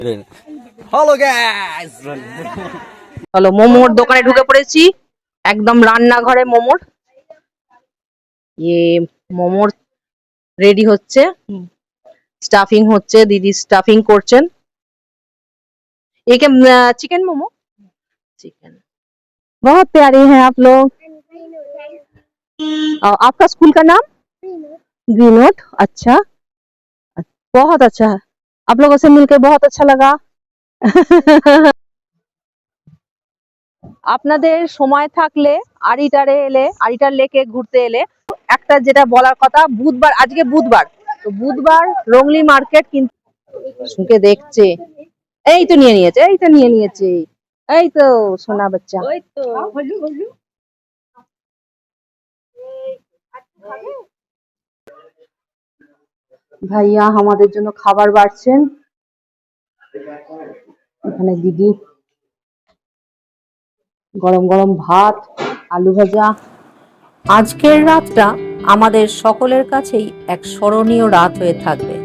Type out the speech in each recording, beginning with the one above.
Hello guys, হলো মোমোর দোকানে ঢুকে পড়েছি, একদম রান্নাঘরে মোমোর। মোমোর রেডি হচ্ছে, স্টাফিং হচ্ছে, দিদি স্টাফিং করছেন। चिकन मोमो, चिकन बहुत प्यारे हैं आप लोग। आपका स्कूल का नाम ग्रीनवुड? अच्छा, बहुत अच्छा है। आप लोगों से मिलकर बहुत अच्छा लगा। আপনাদের সময় থাকলে আড়িটার লেকে ঘুরতে এলে একটা যেটা বলার কথা, বুধবার, আজকে বুধবার, তো বুধবার রংলি মার্কেট কিন্তু শুকে দেখছে। এই তো নিয়ে নিয়েছে, এই তো নিয়ে নিয়েছে, এই তো সোনা বাচ্চা। ভাইয়া আমাদের জন্য খাবার বাড়ছেন, এখানে দিদি গরম গরম ভাত, আলু ভাজা। আজকের রাতটা আমাদের সকলের কাছেই এক স্মরণীয় রাত হয়ে থাকবে।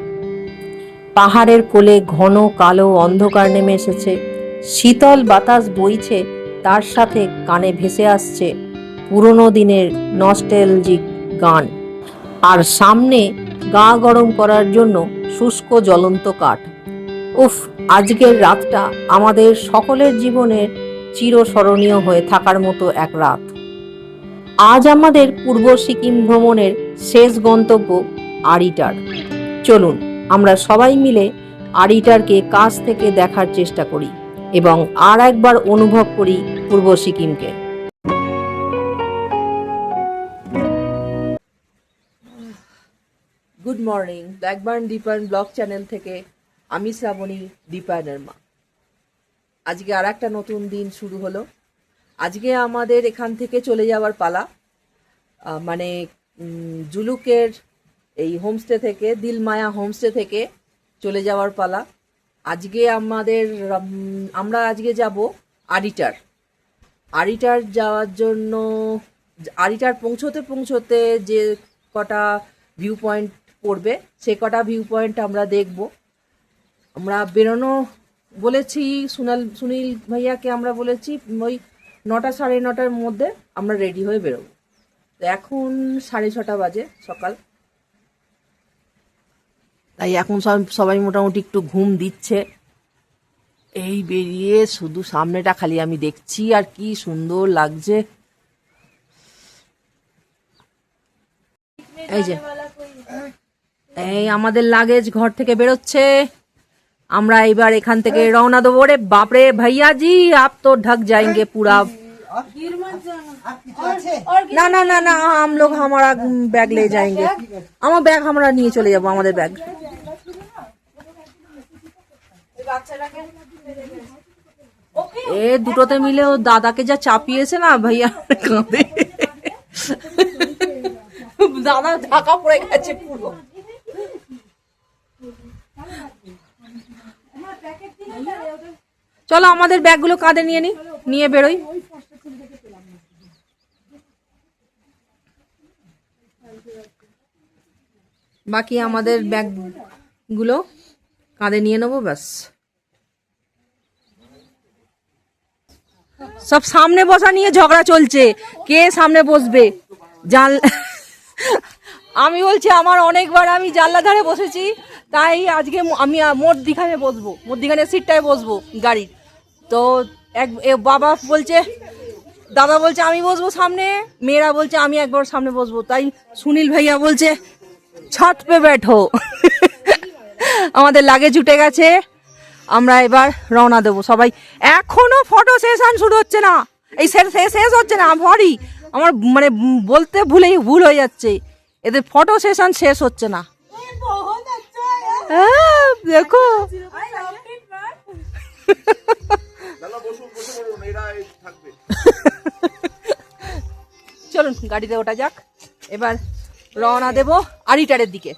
পাহাড়ের কোলে ঘন কালো অন্ধকার নেমে এসেছে, শীতল বাতাস বইছে, তার সাথে কানে ভেসে আসছে পুরনো দিনের নস্টালজিক গান, আর সামনে গা গরম করার জন্য শুষ্ক জ্বলন্ত কাঠ। উফ, আজকের রাতটা আমাদের সকলের জীবনের চিরস্মরণীয় হয়ে থাকার মতো এক রাত। আজ আমাদের পূর্ব সিকিম ভ্রমণের শেষ গন্তব্য আড়িটার। চলুন আমরা সবাই মিলে আড়িটারকে কাছ থেকে দেখার চেষ্টা করি এবং আর একবার অনুভব করি পূর্ব সিকিমকে। Good morning, Blackburn Dipayan blog channel থেকে আমি শ্রাবণী, দীপায়নের মা। আজকে আর একটা নতুন দিন শুরু হলো। আজকে আমাদের এখান থেকে চলে যাওয়ার পালা, মানে জুলুকের এই হোমস্টে থেকে, দিলমায়া হোমস্টে থেকে চলে যাওয়ার পালা। আজকে আমরা আজকে যাব আড়িটার যাওয়ার জন্য। আড়িটার পৌঁছতে যে কটা ভিউ পয়েন্ট পড়বে, সে কটা ভিউ পয়েন্ট আমরা দেখব। আমরা বেরোনো বলেছি, সুনীল ভাইয়াকে আমরা বলেছি ওই 9টা সাড়ে 9টার মধ্যে আমরা রেডি হয়ে বেরোবো। তো এখন 6:30 বাজে সকাল, তাই এখন সবাই মোটামুটি একটু ঘুম দিচ্ছে। এই বেরিয়ে শুধু সামনেটা খালি আমি দেখছি, আর কি সুন্দর লাগছে। এই যে এই আমাদের লাগেজ ঘর থেকে বেরোচ্ছে, আমরা এবার এখান থেকে রওনা দেবো। রে বাপরে भैया जी, आप तो ढक जाएंगे पूरा। না না না না, हम लोग हमारा बैग ले जाएंगे। আমার ব্যাগ আমরা নিয়ে চলে যাব, আমাদের ব্যাগ। এ দুটোতে মিলে ও দাদাকে যা চাপিয়েছে না ভাইয়া, কাঁদে। দাদা ঢাকা পড়ে গেছে পুরো। চলো আমাদের ব্যাগগুলো কাঁধে নিয়ে বেরোই। বাকি আমাদের ব্যাগগুলো কাঁধে নিয়ে নেবো, ব্যাস। সব সামনে বসা নিয়ে ঝগড়া চলছে, কে সামনে বসবে। আমি বলছি আমার অনেকবার আমি জানলা ধারে বসেছি, তাই আজকে আমি মধ্যিখানে সিটটায় বসবো গাড়ির। তো দাদা বলছে আমি বসবো সামনে, মেয়েরা বলছে আমি একবার সামনে বসবো, তাই সুনীল ভাইয়া বলছে ছাদ পে बैठो। আমাদের লাগেজ উঠে গেছে, আমরা এবার রওনা দেবো সবাই। এখনো ফটো সেশন শুরু হচ্ছে না, এই শেষ হচ্ছে না। আমার মানে বলতে ভুল হয়ে যাচ্ছে, এদের ফটো সেশন শেষ হচ্ছে না। দেখো চলুন গাড়িতে ওঠা যাক, এবার রওনা দেব আড়িটারের দিকে।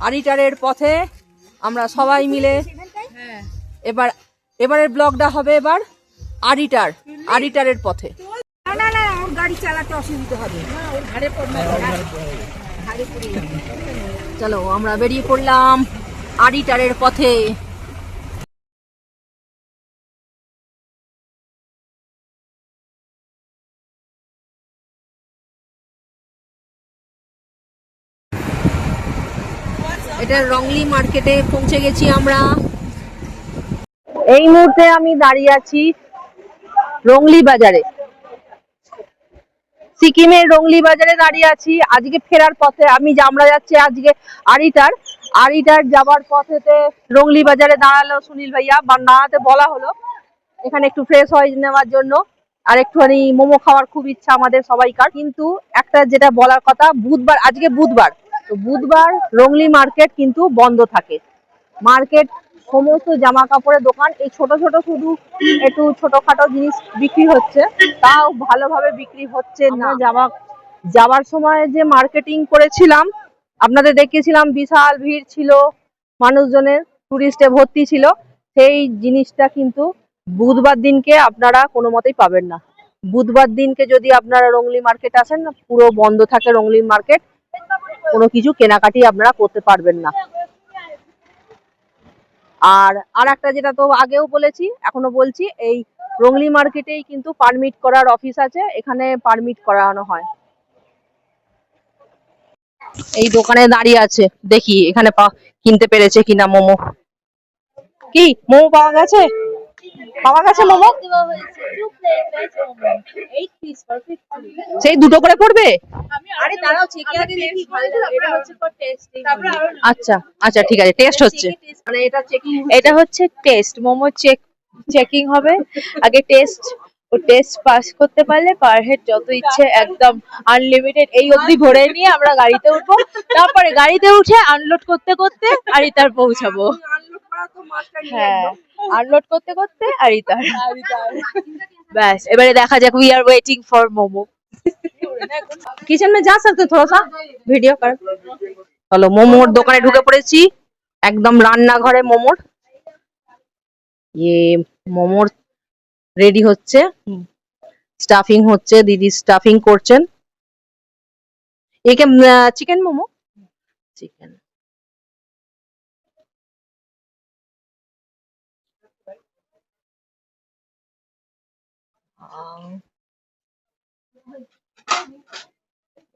আড়িটারের পথে আমরা সবাই মিলে এবারের ব্লগটা হবে এবার আড়িটারের পথে। না না, ওর গাড়ি চালাতে অসুবিধা হবে। চলো আমরা বেরিয়ে পড়লাম আড়িটারের পথে। এটা রংলি মার্কেটে পৌঁছে গেছি আমরা। এই মুহূর্তে আমি দাঁড়িয়ে আছি রংলি বাজারে, সিকিমের রংলি বাজারে দাঁড়িয়ে আছি। আজকে ফেরার পথে আমরা যাচ্ছি আজকে আরিটার যাবার পথেতে রংলি বাজারে দাঁড়ালো সুনীল ভাইয়া, বা দাঁড়াতে বলা হলো এখানে একটু ফ্রেশ হয়ে নেওয়ার জন্য, আর একটুখানি মোমো খাওয়ার খুব ইচ্ছা আমাদের সবাইকার। কিন্তু একটা যেটা বলার কথা, বুধবার, আজকে বুধবার, তো বুধবার রংলি মার্কেট কিন্তু বন্ধ থাকে। মার্কেট সমস্ত জামা কাপড়ের দোকান, এই ছোট ছোট শুধু একটু ছোটখাটো জিনিস বিক্রি হচ্ছে, তাও ভালোভাবে বিক্রি হচ্ছে না। যাবার সময় যে মার্কেটিং করেছিলাম, আপনাদের দেখিয়েছিলাম, বিশাল ভিড় ছিল, মানুষজনের টুরিস্টে ভর্তি ছিল, সেই জিনিসটা কিন্তু বুধবার দিনকে আপনারা কোনো মতেই পাবেন না। বুধবার দিনকে যদি আপনারা রংলি মার্কেট আসেন, পুরো বন্ধ থাকে রংলি মার্কেট, কোনো কিছু কেনাকাটি আপনারা করতে পারবেন না। আর একটা যেটা তো আগেও বলেছি, এখনো বলছি, এই রংলি মার্কেটেই কিন্তু পারমিট করার অফিস আছে, এখানে পারমিট করানো হয়। এই দোকানে দাঁড়িয়ে আছে, দেখি এখানে কিনতে পেরেছে কিনা মোমো। কি মোমো পাওয়া গেছে? মোমো সেই দুটো করে পড়বে? আচ্ছা আচ্ছা, ঠিক আছে, টেস্ট হচ্ছে, মানে এটা হচ্ছে টেস্ট মোমো চেকিং হবে আগে। টেস্ট পাস করতে পারলে পার হেড যত ইচ্ছে একদম আনলিমিটেড এই অবধি ভরে নিয়ে আমরা গাড়িতে উঠবো, তারপরে গাড়িতে উঠে আনলোড করতে করতে আরিতার পৌঁছাবো। হ্যাঁ, আনলোড করতে করতে আরিতার। ব্যাস, এবারে দেখা যাক। We are waiting for momo. Kitchen में जा सकते थोड़ा सा वीडियो कर। চলো, মোমোর দোকানে ঢুকে পড়েছি, একদম রান্নাঘরে মোমোর। মোমোর রেডি হচ্ছে, স্টাফিং হচ্ছে, দিদি স্টাফিং করছেন। একে চিকেন মোমো, চিকেন।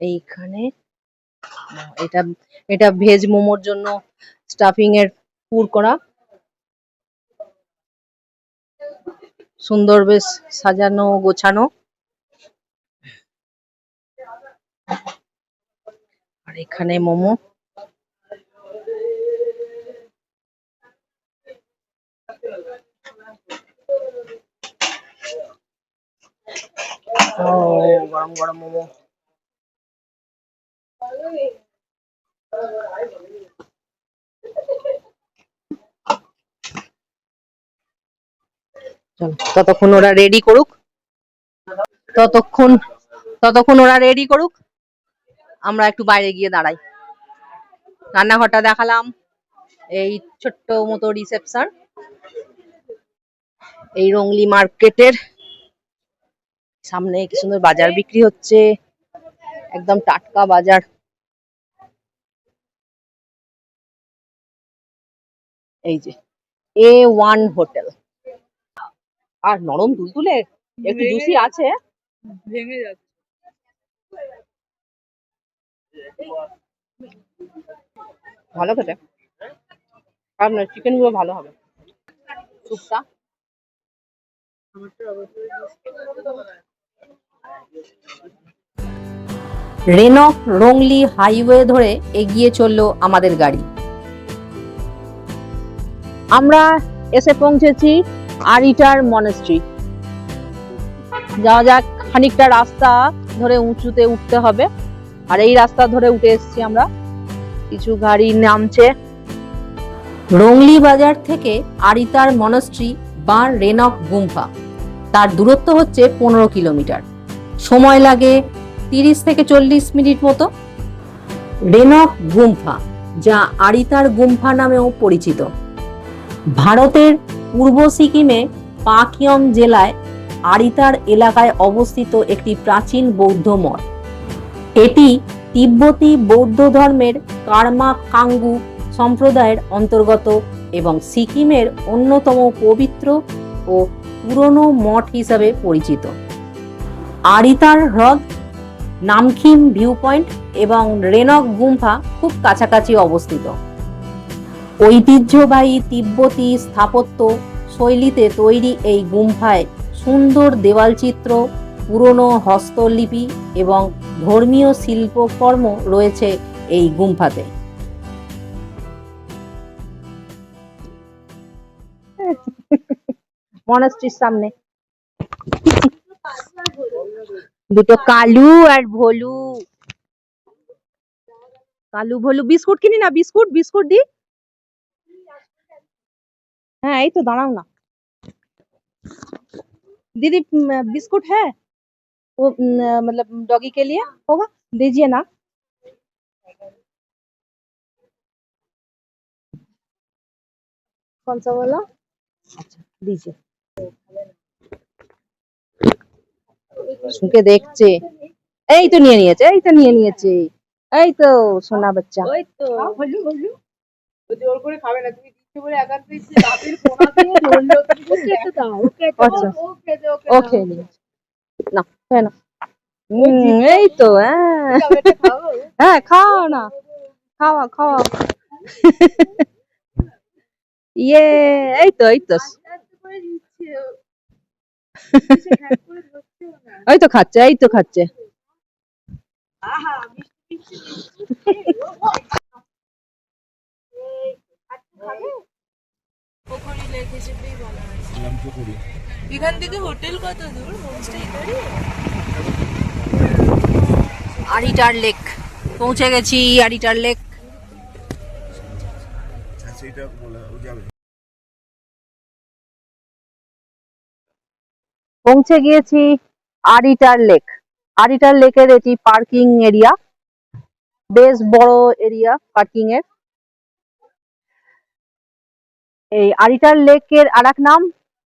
এইখানে এটা ভেজ মোমোর জন্য স্টাফিং এর পুর করা, সুন্দর বেশ সাজানো গোছানো। আর এখানে মোমো, গরম গরম মোমো। চলো, ততক্ষণ ওরা রেডি করুক, আমরা একটু বাইরে গিয়ে দাঁড়াই। রান্নাঘরটা দেখালাম, এই ছোট্ট মতো রিসেপশন এই রংলি মার্কেটের সামনে। কি সুন্দর বাজার বিক্রি হচ্ছে, একদম টাটকা বাজার। এই যে A1 হোটেল, আর নরম তুলতুলে, একটু জুসি আছে, ভেঙে যাচ্ছে। ভালো খেতে। আপনার চিকেন গুলো ভালো হবে, স্যুপটা। রেনক রংলি হাইওয়ে ধরে এগিয়ে চলল আমাদের গাড়ি। আমরা এসে পৌঁছেছি আরিটার মনেস্ট্রি। যাওয়া যাক, খানিকটা রাস্তা ধরে উঁচুতে উঠতে হবে, আর এই রাস্তা ধরে উঠে এসেছি আমরা। কিছু গাড়ি নামছে। রংলি বাজার থেকে আরিতার মনেস্ট্রি বা রেনক গুম্ফা, তার দূরত্ব হচ্ছে 15 কিলোমিটার। সময় লাগে 30 থেকে 40 মিনিট মতো। রেনক গুম্ফা, যা আরিতার গুম্ফা নামেও পরিচিত, ভারতের পূর্ব সিকিমে পাকিয়ং জেলায় আরিতার এলাকায় অবস্থিত একটি প্রাচীন বৌদ্ধ মঠ। এটি তিব্বতী বৌদ্ধ ধর্মের কার্মা কাঙ্গু সম্প্রদায়ের অন্তর্গত এবং সিকিমের অন্যতম পবিত্র ও পুরনো মঠ হিসাবে পরিচিত। আরিতার হ্রদ, নামখিম ভিউ পয়েন্ট এবং রেনক গুম্ফা খুব কাছাকাছি অবস্থিত। ঐতিহ্যবাহী তিব্বতী স্থাপত্য শৈলীতে তৈরি এই গুম্ফায় সুন্দর দেওয়ালচিত্র, পুরনো হস্তলিপি এবং ধর্মীয় শিল্পকর্ম রয়েছে এই গুম্ফাতে। মনাস্ট্রির সামনে দুটো কালু আর ভোলু। কালু ভোলু বিস্কুট কিনি না, বিস্কুট বিস্কুট দি। हाँ यही तो दाঁড়াও ना दीदी, बिस्कुट है वो मतलब डॉगी के लिए होगा, दीजिए ना। कौन सा वाला? अच्छा दीजिए। শুকে দেখছে, এই তো নিয়ে নিয়েছে, এই তো নিয়ে নিয়েছে, এই তো সোনা বাচ্চা। ওই তো হলু হলু ও জোর করে খাবে না, তুমি দিচ্ছ বলে একান্ত ইচ্ছে দাঁতের কোনা দিয়ে ধরলো, তুমি ওকে একটু দাও, ওকে একটু আচ্ছা দাও, ওকে দাও, ওকে ও দাও। খেয়ে নিয়েছে, না খেয়ে না। এই তো হ্যাঁ এটা খাবো? হ্যাঁ খাও না, খাওয়া খাওয়া। ইয়ে এই তো এই তো আস্তে করে দিচ্ছে ও। সে হ্যাক করে ধরছেও না। এই তো খাচ্ছে, এই তো খাচ্ছে। আহা মিষ্টি মিষ্টি বিস্কুট ও ভাই। এই আজকে খাবে? পুকুরি লেক হিসেবেই বলা আছে। এখান থেকে হোটেল কত দূর? হোমস্টে এখানে? আরিটার লেক পৌঁছে গেছি, আরিটার লেক। পৌঁছে গিয়েছি আরিটার লেক। আরিটার লেকের এটি পার্কিং এরিয়া, বেশ বড় এরিয়া পার্কিং এর। এই আরিটার লেকের আরেক নাম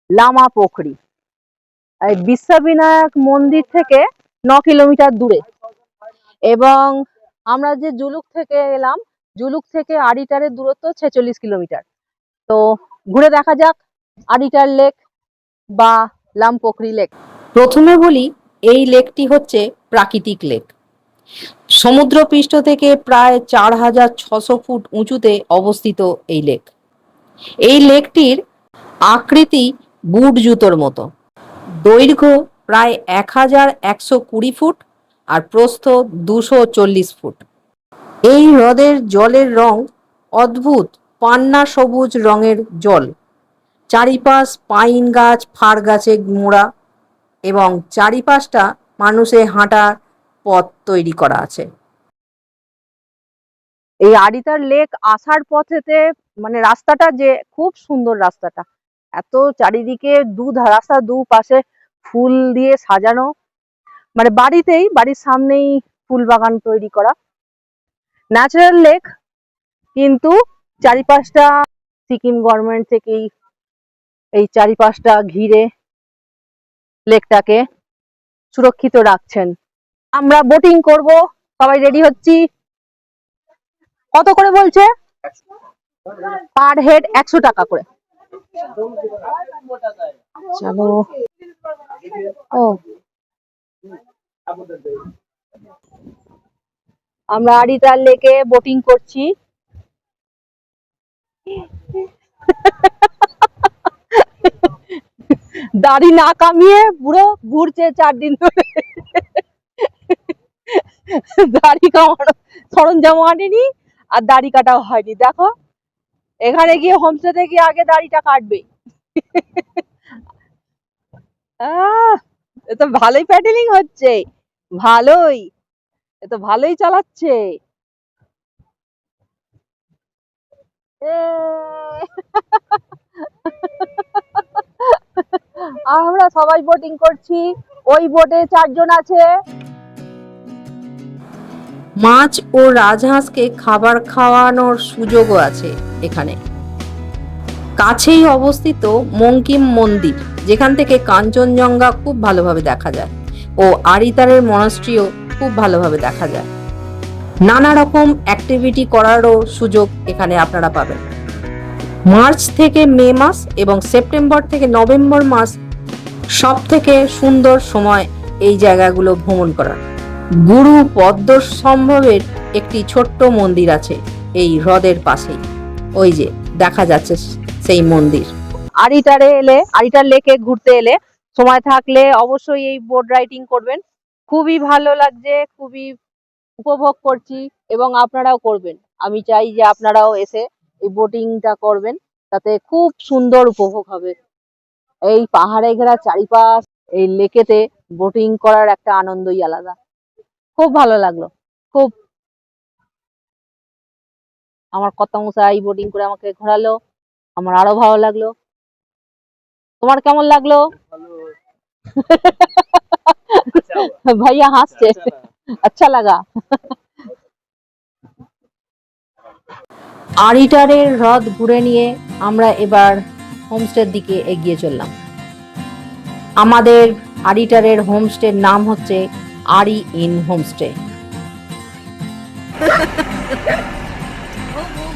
লামা পোখরি। এই বিশ্ববিনায়ক মন্দির থেকে 9 কিলোমিটার দূরে, এবং আমরা যে জুলুক থেকে এলাম, জুলুক থেকে আরিটারের দূরত্ব 46 কিলোমিটার। তো ঘুরে দেখা যাক আরিটার লেক বা লামপোখরি লেক। প্রথমে বলি, এই লেকটি হচ্ছে প্রাকৃতিক লেক। সমুদ্রপৃষ্ঠ থেকে প্রায় 4600 ফুট উঁচুতে অবস্থিত এই লেক। এই লেকটির আকৃতি বুট জুতোর মতো, দৈর্ঘ্য প্রায় 1120 ফুট আর প্রস্থ 240 ফুট। এই হ্রদের জলের রং অদ্ভুত পান্না সবুজ রঙের জল। চারিপাশ পাইন গাছ, ফার গাছে মোড়া, এবং চারিপাশটা মানুষের হাঁটার পথ তৈরি করা আছে। এই আরিটার লেক আসার পথেতে মানে রাস্তাটা যে খুব সুন্দর, রাস্তাটা এত চারিদিকে রাস্তা দুপাশে ফুল দিয়ে সাজানো, মানে বাড়ির সামনেই ফুল বাগান তৈরি করা। ন্যাচারাল লেক, কিন্তু চারিপাশটা সিকিম গভর্নমেন্ট থেকেই এই চারিপাশটা ঘিরে লেকটাকে সুরক্ষিত রাখছেন। আমরা বোটিং করব, সবাই রেডি হচ্ছি। কত করে বলছে? পার হেড 100 টাকা করে। চলো। ও আমরা আরিটার লেকে বোটিং করছি। দাড়ি না কামিয়ে পুরো ঘুরছে 4 দিন ধরে। দাড়ি কামানো সরঞ্জাম আনেনি আর দাড়ি কাটাও হয়নি। দেখো এখানে গিয়ে হোমস্টেতে গিয়ে আগে দাড়িটা কাটবে। এ তো ভালোই প্যাডেলিং হচ্ছে, ভালোই, এ তো ভালোই চালাচ্ছে। আমরা সবাই বোটিং করছি, ওই বোটে 4 জন আছে। মাছ ও রাজহাঁসকে খাবার খাওয়ানোর সুযোগও আছে এখানে। কাছেই অবস্থিত মঙ্কিম মন্দির, যেখান থেকে কাঞ্চনজঙ্ঘা খুব ভালোভাবে দেখা যায়, ও আরিতারের মনাস্ট্রিও খুব ভালোভাবে দেখা যায়। নানা রকম অ্যাক্টিভিটি করারও সুযোগ এখানে আপনারা পাবেন। মার্চ থেকে মে মাস এবং সেপ্টেম্বর থেকে নভেম্বর মাস সব থেকে সুন্দর সময় এই জায়গাগুলো ভ্রমণ করার। গুরু পদ্মসম্ভবের একটি ছোট্ট মন্দির আছে এই হ্রদের পাশেই, ওই যে দেখা যাচ্ছে সেই মন্দির। আরিটারে এলে, আরিটার লেকে ঘুরতে এলে সময় থাকলে অবশ্যই এই বোট রাইডিং করবেন। খুবই ভালো লাগছে, খুবই উপভোগ করছি এবং আপনারাও করবেন। আমি চাই যে আপনারাও এসে এই বোটিংটা করবেন, তাতে খুব সুন্দর উপভোগ হবে। এই পাহাড়ে ঘেরা চারিপাশ, এই লেকেতে বোটিং করার একটা আনন্দই আলাদা। খুব ভালো লাগলো, খুব। আমার কর্তামশাই বোটিং করে আমাকে ঘোরালো, আমার আরো ভালো লাগলো। তোমার কেমন লাগলো? ভাইয়া হাসছে, আচ্ছা লাগা। আরিটারের হ্রদ ঘুরে নিয়ে আমরা এবার হোমস্টের দিকে এগিয়ে চললাম। আমাদের আরিটারের হোমস্টের নাম হচ্ছে আরি ইন হোমস্টে।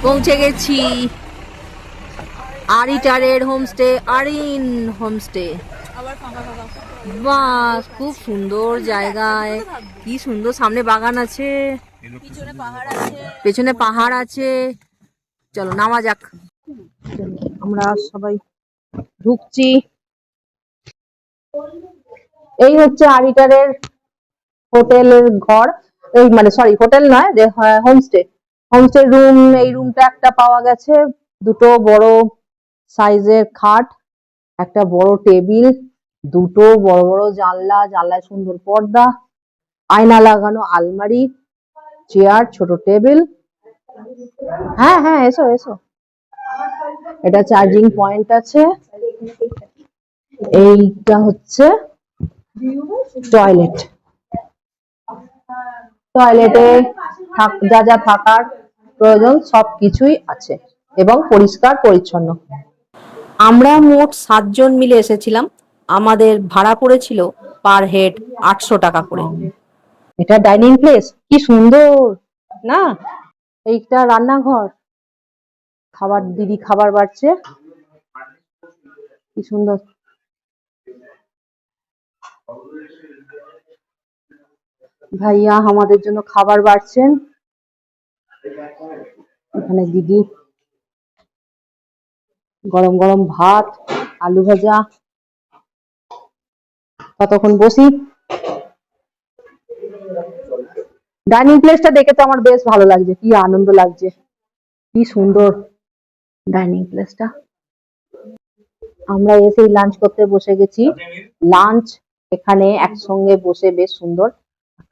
পৌঁছে গেছি আরিটারের হোমস্টে, আরিন হোমস্টে। বাহ, খুব সুন্দর জায়গায়, কি সুন্দর, সামনে বাগান আছে, পেছনে পাহাড় আছে। চলো নামা যাক। আমরা সবাই ঢুকছি। এই হচ্ছে আরিটারের হোটেলের ঘর, এই মানে সরি হোটেল নয়, যে হোমস্টে। হোমস্টে রুম, এই রুমটা একটা পাওয়া গেছে, দুটো বড় সাইজের খাট, একটা বড় টেবিল, দুটো বড় বড় জানলা, জানলায় সুন্দর পর্দা, আয়না লাগানো আলমারি, চেয়ার, ছোট টেবিল। হ্যাঁ হ্যাঁ, এসো এসো। এটা চার্জিং পয়েন্ট আছে। এইটা হচ্ছে টয়লেট। টয়লেটে যা যা থাকার প্রয়োজন সবকিছুই আছে এবং পরিষ্কার পরিচ্ছন্ন। আমরা মোট 7 জন মিলে এসেছিলাম। আমাদের ভাড়া পড়েছিল পার হেড 800 টাকা করে। এটা ডাইনিং প্লেস, কি সুন্দর না? এইটা রান্নাঘর, খাবার দিদি খাবার বাড়ছে, কি সুন্দর। ভাইয়া আমাদের জন্য খাবার বাড়ছেন, এখানে দিদি গরম গরম ভাত, আলু ভাজা। কতক্ষণ বসি। ডাইনিং প্লেসটা দেখে তো আমার বেশ ভালো লাগছে, কি আনন্দ লাগছে, কি সুন্দর ডাইনিং প্লেসটা। আমরা এসেই লাঞ্চ করতে বসে গেছি। লাঞ্চ এখানে একসঙ্গে বসে বেশ সুন্দর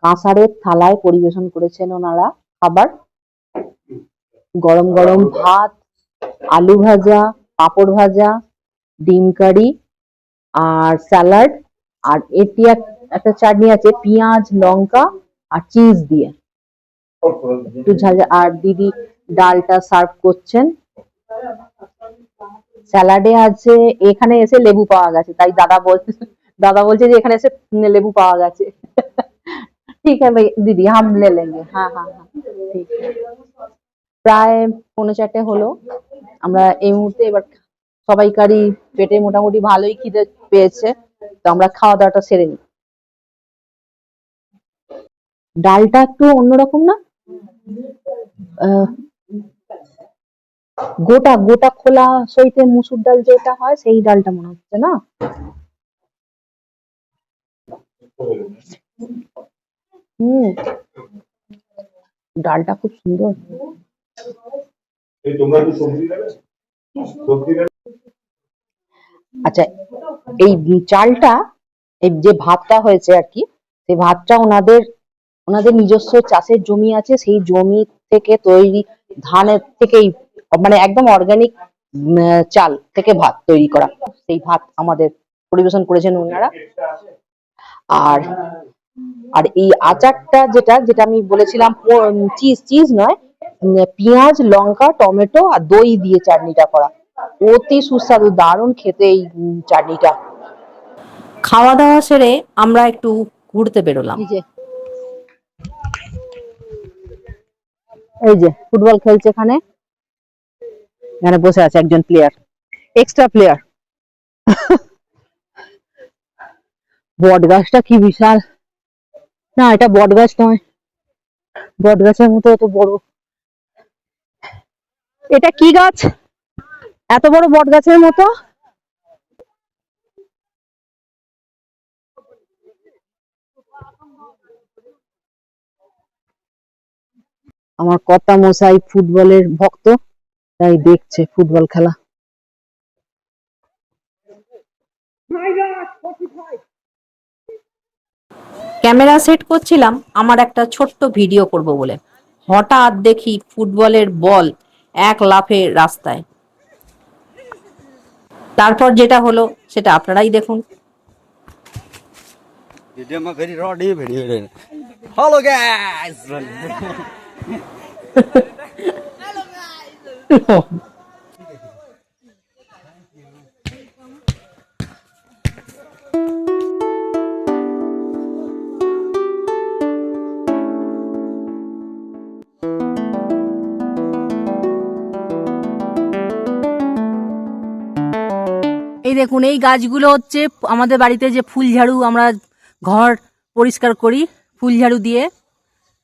কাঁসারের থালায় পরিবেশন করেছেন ওনারা খাবার। গরম গরম ভাত, আলু ভাজা, পাঁপড় ভাজা, ডিম কারি আর স্যালাড, আর এটি একটা চাটনি আছে পেঁয়াজ লঙ্কা আর চিজ দিয়ে, একটু ঝাল। আর দিদি ডালটা সার্ভ করছেন। স্যালাডে আছে, এখানে এসে লেবু পাওয়া গেছে, তাই দাদা বলছে যে এখানে এসে লেবু পাওয়া গেছে। ঠিক আছে দিদি, হাম লে লেঙ্গে। হ্যাঁ হ্যাঁ হ্যাঁ, ঠিক। প্রায় 3:45 হলো। আমরা এই মুহূর্তে এবার সবাইকারই পেটে মোটামুটি ভালোই খিদে পেয়েছে, তো আমরা খাওয়া দাওয়াটা সেরে নিই। ডালটা একটু অন্যরকম না? গোটা গোটা খোলা সইতে মুসুর ডাল যেটা হয় সেই ডালটা মনে হচ্ছে না? হুম, ডালটা খুব সুন্দর। আচ্ছা, এই চালটা, এই যে ভাতটা হয়েছে আর কি, সেই ভাতটা ওনাদের ওনাদের নিজস্ব চাষের জমি আছে, সেই জমি থেকে তৈরি ধানের থেকেই, মানে একদম অর্গানিক চাল থেকে ভাত তৈরি করা, সেই ভাত আমাদের পরিবেশন করেছেন ওনারা। আর আর এই আচারটা যেটা যেটা আমি বলেছিলাম, চিজ নয়, পেঁয়াজ লঙ্কা টমেটো আর দই দিয়ে চাটনিটা করা, অতি সুস্বাদু, দারুণ খেতে এই চাটনিটা। খাওয়া দাওয়া সেরে আমরা একটু ঘুরতে বেরোলাম। এই যে ফুটবল খেলছে এখানে, এখানে বসে আছে একজন প্লেয়ার, এক্সট্রা প্লেয়ার। বট গাছটা কি বিশাল, না এটা বট গাছ নয়, বট গাছের মতো এত বড়। এটা কি গাছ? এত বড় বট গাছের মতো। আমার কর্তা মশাই ফুটবলের ভক্ত, তাই দেখছে ফুটবল খেলা। ক্যামেরা সেট করছিলাম আমার একটা ছোট্ট ভিডিও করব বলে, হঠাৎ দেখি ফুটবলের বল এক লাফে রাস্তায়। তারপর যেটা হলো সেটা আপনারাই দেখুন। Hello guys. এই দেখুন, এই গাছগুলো হচ্ছে আমাদের বাড়িতে যে ফুল ঝাড়ু, আমরা ঘর পরিষ্কার করি ফুল ঝাড়ু দিয়ে,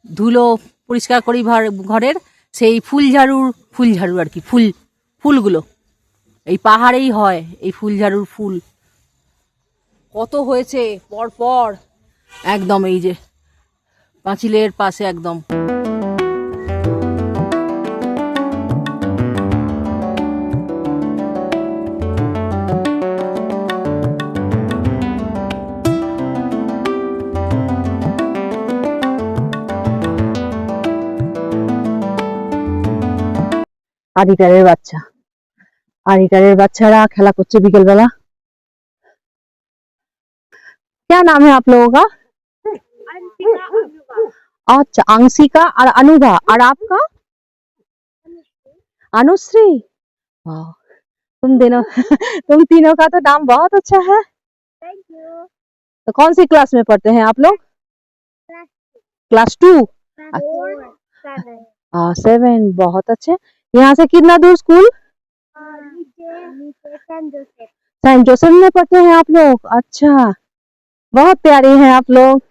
ধুলো পরিষ্কার করি ঘরের, সেই ফুল ঝাড়ু আর কি, ফুলগুলো এই পাহাড়েই হয়। এই ফুল ঝাড়ুর ফুল কত হয়েছে পর পর, একদম এই যে পাঁচিলের পাশে একদম। আদিটারের বাচ্চা, আদিটারের বাচ্চারা খেলা করছে বিকেল बेला। क्या नाम है आप लोगों का? अच्छा, अंशिका और अनुभा। और आपका? अनुश्री। वाह, तुम तीनों का तो नाम बहुत अच्छा है। तो कौन सी क्लास में पढ़ते हैं आप लोग? क्लास 2। 7, बहुत अच्छे। यहाँ से कितना दूर स्कूल? सेंट जोसेफ में पढ़ते हैं आप लोग। अच्छा, बहुत प्यारे हैं आप लोग।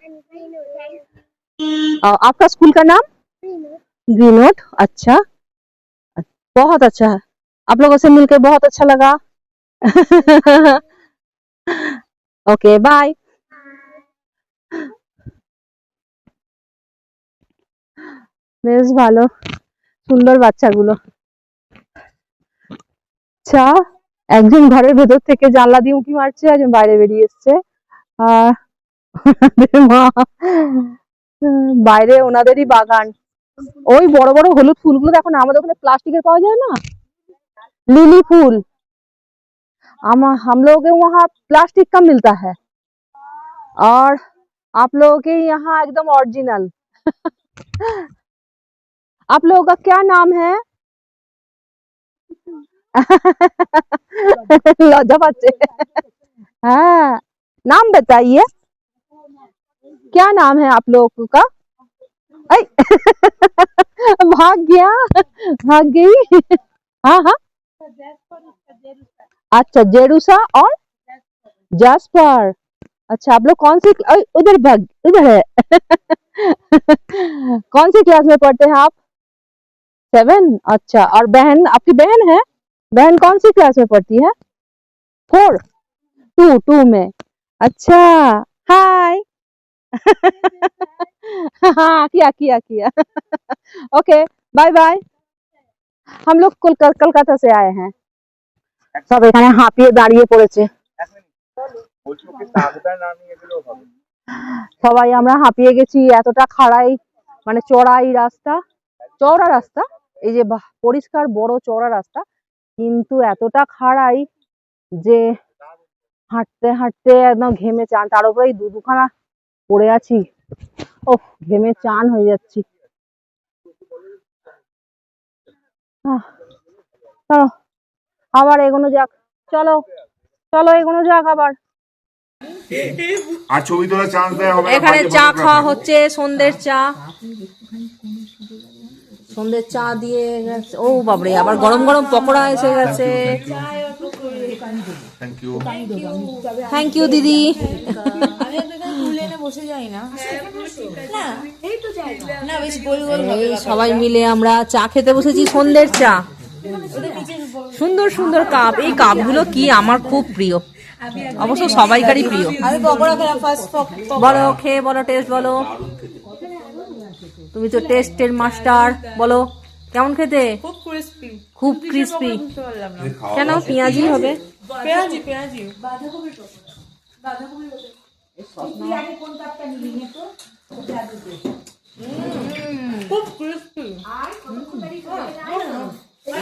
आपका स्कूल का नाम? ग्रीनवुड। अच्छा, बहुत अच्छा है। आप लोगों से मिलकर बहुत अच्छा लगा। Okay, bye. বেশ ভালো, সুন্দর বাচ্চাগুলো। আচ্ছা, একজন ঘরের ভেতর থেকে জানলা দিয়ে উঁকি মারছে, একজন বাইরে বেরিয়ে এসছে। আর মা, বাইরে ওনাদেরই বাগান। ওই বড় বড় হলুদ ফুলগুলো দেখো না, আমাদের ওখানে प्लास्टिक पावा जाए ना, लिली फूल। हम लोगों के वहाँ प्लास्टिक का मिलता है, और आप लोगों के यहाँ एकदम ओरिजिनल। आप लोगों का क्या नाम है? लज्जा पाচ্ছে। हाँ, नाम बताइए, क्या नाम है आप लोगों का? भाग गया, भाग गई। हाँ हाँ, अच्छा, जेरूसा और जैस्पर। अच्छा, आप लोग कौन सी उधर भाग, उधर है। कौन सी क्लास में पढ़ते हैं आप? 7। अच्छा, और बहन, आपकी बहन है? बहन कौन सी क्लास में पढ़ती है? 4। 2 में। अच्छा, हाय। हाँ, किया किया किया। Okay, bye bye. हम लोग कलकत्ता से आए हैं। सब এখানে হাঁপিয়ে দাঁড়িয়ে পড়েছে। সবাই আমরা হাঁপিয়ে গেছি, এতটা খাড়াই, মানে চড়াই রাস্তা, চওড়া রাস্তা, এই যে পরিষ্কার বড় চওড়া রাস্তা, কিন্তু এতটা খাড়াই যে হাঁটতে হাঁটতে একদম ঘেমে চান, তার উপরে দুখানা পড়ে আছি। ওহ, ঘেমে চান হয়ে যাচ্ছি। চলো আবার এগোনো যাক, চলো চলো এগোনো যাক আবার। আর ছবি তোলার চান্স দেয়া হবে না। এখানে চা খাওয়া হচ্ছে, সন্ধ্যের চা। সন্ধ্যের চা দিয়ে ও বাবরে, আবার গরম গরম পকোড়া এসে গেছে। Thank you. থ্যাংক ইউ দিদি। এই সবাই মিলে আমরা চা খেতে বসেছি, সন্ধ্যের চা। সুন্দর সুন্দর কাপ, এই কাপগুলো কি আমার খুব প্রিয়, অবশ্য সবাইকারই প্রিয়। বলো, খেয়ে বলো, টেস্ট বলো, তুমি তো টেস্টের মাস্টার, বলো কেমন খেতে? খুব ক্রিস্পি। কেন পেঁয়াজি হবে?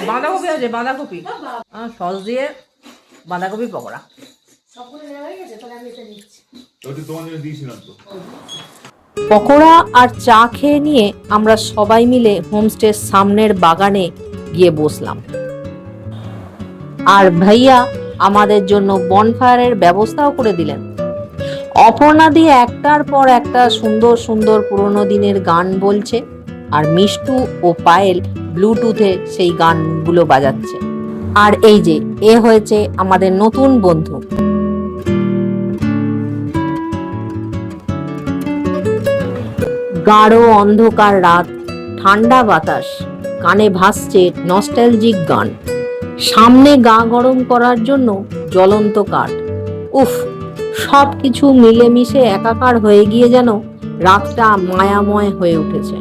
বাঁধাকপি আছে, বাঁধাকপি সস দিয়ে বাঁধাকপি পকোড়া। পকোড়া আর চা খেয়ে নিয়ে আমরা সবাই মিলে হোমস্টের সামনের বাগানে গিয়ে বসলাম। আর ভাইয়া আমাদের জন্য বনফায়ারের ব্যবস্থাও করে দিলেন। অপর্ণা দিয়ে একটার পর একটা সুন্দর সুন্দর পুরোনো দিনের গান বলছে, আর মিষ্টু ও পায়েল ব্লুটুথে সেই গানগুলো বাজাচ্ছে। আর এই যে এ হয়েছে আমাদের নতুন বন্ধু। গাঢ় অন্ধকার রাত, ঠান্ডা বাতাস, কানে ভাসছে নস্টালজিক গান, সামনে গা গরম করার জন্য জ্বলন্ত কাঠ। উফ, সব কিছু মিলেমিশে একাকার হয়ে গিয়ে যেন রাতটা মায়াময় হয়ে উঠেছে,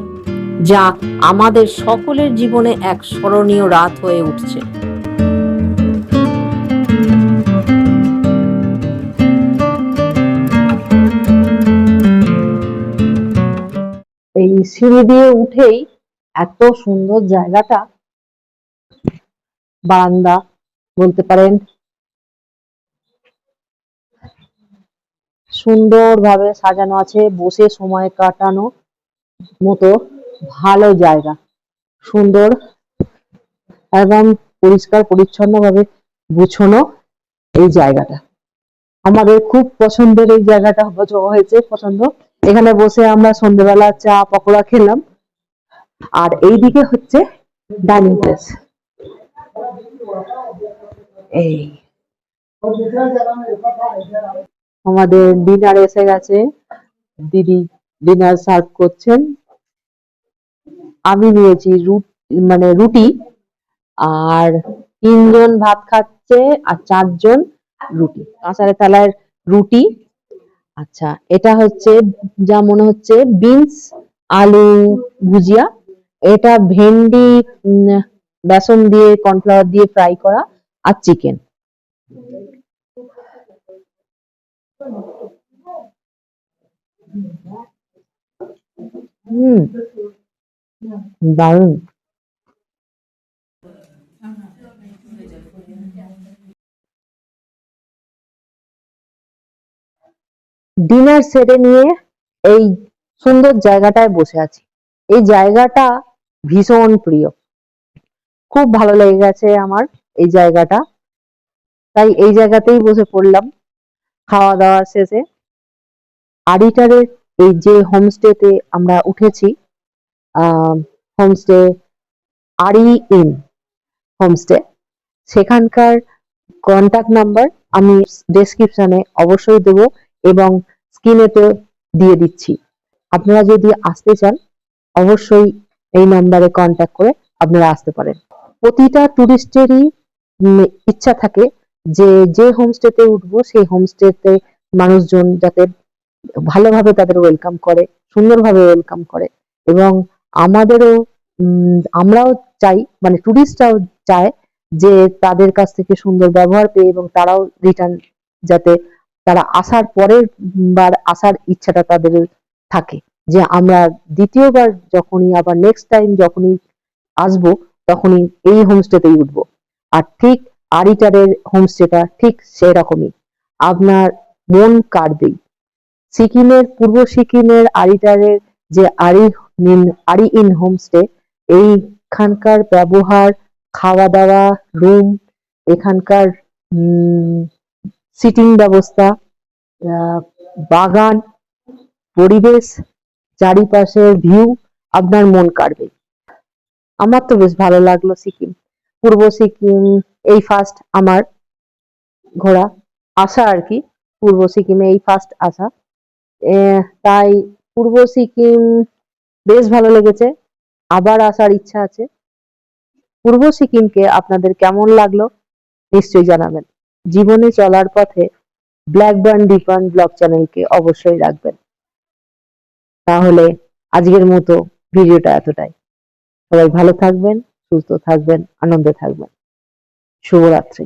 যা আমাদের সকলের জীবনে এক স্মরণীয় রাত হয়ে উঠছে। এই সিঁড়ি দিয়ে উঠেই এত সুন্দর জায়গাটা, বারান্দা বলতে পারেন, সুন্দরভাবে সাজানো আছে, বসে সময় কাটানো মতো ভালো জায়গা, সুন্দর একদম পরিষ্কার পরিচ্ছন্ন ভাবে গুছানো এই জায়গাটা। আমাদের খুব পছন্দের এই জায়গাটা হয়েছে পছন্দ। এখানে বসে আমরা সন্ধ্যেবেলা চা পকোড়া খেলাম। আর এইদিকে হচ্ছে ডাইনিং প্লেস। এই আমাদের ডিনার এসে গেছে, দিদি ডিনার সার্ভ করছেন। আমি নিয়েছি রুটি, আর 3 জন ভাত খাচ্ছে আর 4 জন রুটি, কাঁসারের থালায় রুটি। আচ্ছা, এটা হচ্ছে যা মনে হচ্ছে বিনস আলু ভুজিয়া, এটা ভেন্ডি বেসন দিয়ে কর্নফ্লাওয়ার দিয়ে ফ্রাই করা, আর চিকেন। দারুণ। ডিনার সেরে নিয়ে এই সুন্দর জায়গাটায় বসে আছি। এই জায়গাটা ভীষণ প্রিয়, খুব ভালো লেগে গেছে আমার এই জায়গাটা, তাই এই জায়গাতেই বসে পড়লাম খাওয়া দাওয়া শেষে। আড়িটারের এই যে হোমস্টেতে আমরা উঠেছি, হোমস্টে আড়ি ইন হোমস্টে, সেখানকার কন্টাক্ট নাম্বার আমি ডেসক্রিপশনে অবশ্যই দেবো এবং স্ক্রিনেতে দিয়ে দিচ্ছি। আপনারা যদি আসতে চান অবশ্যই এই নাম্বারে কন্টাক্ট করে আপনারা আসতে পারেন। প্রতিটা টুরিস্টেরই ইচ্ছা থাকে যে যে হোমস্টেতে উঠবো সেই হোমস্টেতে মানুষজন যাতে ভালোভাবে তাদের ওয়েলকাম করে, সুন্দরভাবে ওয়েলকাম করে, এবং আমাদেরও আমরাও চাই, মানে টুরিস্টরাও চায় যে তাদের কাছ থেকে সুন্দর ব্যবহার পেয়ে এবং তারাও রিটার্ন, যাতে তারা আসার পরের বার আসার ইচ্ছাটা তাদের থাকে, যে আমরা দ্বিতীয়বার যখনই আবার নেক্সট টাইম যখনই আসবো তখনই এই হোমস্টেতেই উঠবো। আর ঠিক আড়িটারের হোমস্টেটা ঠিক সেরকমই, আপনার মন কাড়বেই। সিকিমের পূর্ব সিকিমের আড়িটারের যে আড়ি ইন হোমস্টে, এইখানকার ব্যবহার, খাওয়া দাওয়া, রুম, এখানকার সিটিং ব্যবস্থা, বাগান, পরিবেশ, চারিপাশের ভিউ আপনার মন কাড়বে। আমার তো বেশ ভালো লাগলো সিকিম, পূর্ব সিকিম এই ফার্স্ট আমার ঘোরা, আসা আর কি, পূর্ব সিকিমে এই ফার্স্ট আসা। তাই পূর্ব সিকিম বেশ ভালো লেগেছে, আবার আসার ইচ্ছা আছে। পূর্ব সিকিমকে আপনাদের কেমন লাগলো নিশ্চয়ই জানাবেন। জীবনে চলার পথে ব্ল্যাকবার্ন ডিফার্ন ব্লগ চ্যানেলকে অবশ্যই রাখবেন। তাহলে আজকের মতো ভিডিওটা এতটাই। সবাই ভালো থাকবেন, সুস্থ থাকবেন, আনন্দে থাকবেন। শুভরাত্রি।